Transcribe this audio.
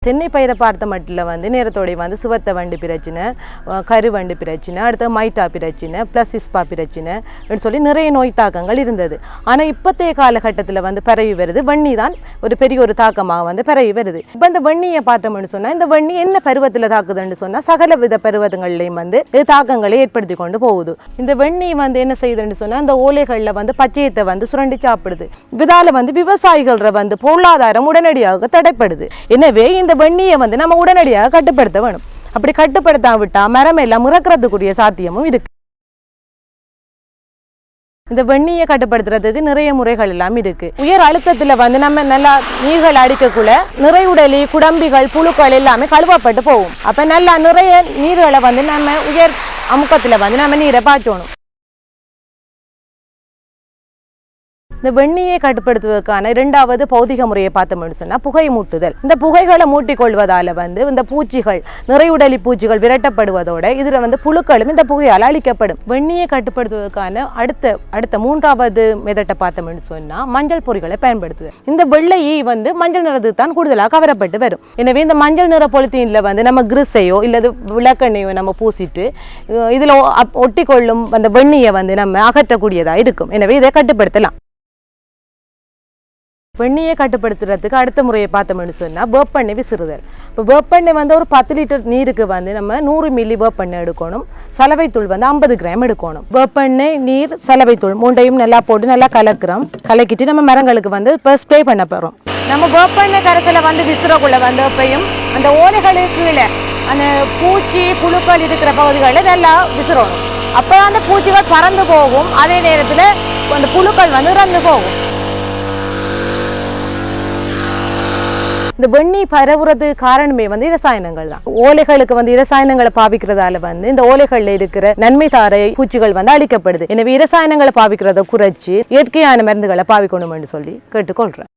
தென்னை பயிரை பார்த்த மட்டில் வந்து நேரத்தோடைய வந்து சிவத்த வண்டு பிரச்சனை, கருவண்டு பிரச்சனை, அடுத்து மைட்டா பிரச்சனை, ப்ளஸ் இஸ்பா பிரச்சனை சொல்லி நிறைய நோய் தாக்கங்கள் இருந்தது. ஆனால் இப்போத்தைய காலகட்டத்தில் வந்து பரவி வருது வன்னி தான் ஒரு பெரிய ஒரு தாக்கமாக வந்து பரவி வருது. இப்போ இந்த வன்னியை பார்த்தோம்னு சொன்னால் இந்த வன்னி என்ன பருவத்தில் தாக்குதுன்னு சொன்னால் சகல வித பருவங்கள்லையும் வந்து இது தாக்கங்களை ஏற்படுத்தி கொண்டு போகுது. இந்த வன்னி வந்து என்ன செய்யுதுன்னு சொன்னால் இந்த ஓலைகளில் வந்து பச்சையத்தை வந்து சுரண்டி சாப்பிடுது. இதால் வந்து விவசாயிகள வந்து பொருளாதாரம் உடனடியாக தடைப்படுது. எனவே இந்த வன்னியை வந்து நம்ம உடனடியாக கட்டுப்படுத்த வேணும். அப்படி கட்டுப்படுத்தாவிட்டா மரம் எல்லாம் முறக்கிறதுக்குரிய சாத்தியமும் இருக்கு. இந்த வன்னியை கட்டுப்படுத்துறதுக்கு நிறைய முறைகள் எல்லாம் இருக்கு. உயர் அழுத்தத்துல வந்து நம்ம நல்லா நீர்கள் அடிக்கக்குள்ள நிறையுடலி, குடம்பிகள், புழுக்கள் எல்லாமே கழுவப்பட்டு போகும். அப்ப நல்லா நிறைய நீர்களை வந்து நம்ம உயர் அமுக்கத்துல வந்து நம்ம நீரை பாய்ச்சணும். இந்த வெண்ணியை கட்டுப்படுத்துவதற்கான இரண்டாவது பௌதிக முறையை பார்த்தோம்னு சொன்னால் புகை மூட்டுதல். இந்த புகைகளை மூட்டிக்கொள்வதால் வந்து இந்த பூச்சிகள், நிறையுடலி பூச்சிகள் விரட்டப்படுவதோட இதில் வந்து புழுக்களும் இந்த புகையால் அழிக்கப்படும். வெண்ணியை கட்டுப்படுத்துவதற்கான அடுத்த மூன்றாவது மெதட்டை பார்த்தோம்னு சொன்னால் மஞ்சள் பொறிகளை பயன்படுத்துது. இந்த வெள்ளையை வந்து மஞ்சள் நிறத்துக்கு தான் கூடுதலாக கவரப்பட்டு வரும். எனவே இந்த மஞ்சள் நிற பொலித்தீனில் வந்து நம்ம கிரிஸையோ இல்லது விளக்கெண்ணையோ நம்ம பூசிட்டு இதில் ஒட்டிக்கொள்ளும் அந்த வெண்ணியை வந்து நம்ம அகற்றக்கூடியதாக இருக்கும். எனவே இதை கட்டுப்படுத்தலாம். வெண்ணியை கட்டுப்படுத்துறதுக்கு அடுத்த முறையை பார்த்தோம்னு சொன்னால் வேப்பெண்ணெய் விசிறுதல். இப்போ வேப்பெண்ணெய் வந்து ஒரு 10 லிட்டர் நீருக்கு வந்து நம்ம 100 மில்லி வேப்பெண்ணெய் எடுக்கணும். சலவைத்தூள் வந்து 50 கிராம் எடுக்கணும். வேப்பெண்ணெய், நீர், சலவைத்தூள் மூண்டையும் நல்லா போட்டு நல்லா கலக்கிட்டு நம்ம மரங்களுக்கு வந்து இப்போ ஸ்ப்ரே பண்ண போகிறோம். நம்ம வேப்பெண்ணெய் கரைசலை வந்து விசிறக்குள்ள வந்து எப்பயும் அந்த ஓலைகளுக்கு கீழே அந்த பூச்சி புழுக்கள் இருக்கிற பகுதிகளில் நல்லா விசிறணும். அப்போ அந்த பூச்சிகள் பறந்து போகும். அதே நேரத்தில் அந்த புழுக்கள் வந்து இறந்து போகும். இந்த வெண்ணி பரவுறது காரணமே வந்து இரசாயனங்கள் தான். ஓலைகளுக்கு வந்து இரசாயனங்களை பாவிக்கிறதால வந்து இந்த ஓலைகள்ல இருக்கிற நன்மை தாரை பூச்சிகள் வந்து அழிக்கப்படுது. எனவே இரசாயனங்களை பாவிக்கிறத குறைச்சி இயற்கையான மருந்துகளை பாவிக்கணும்னு சொல்லி கேட்டுக்கொள்றேன்.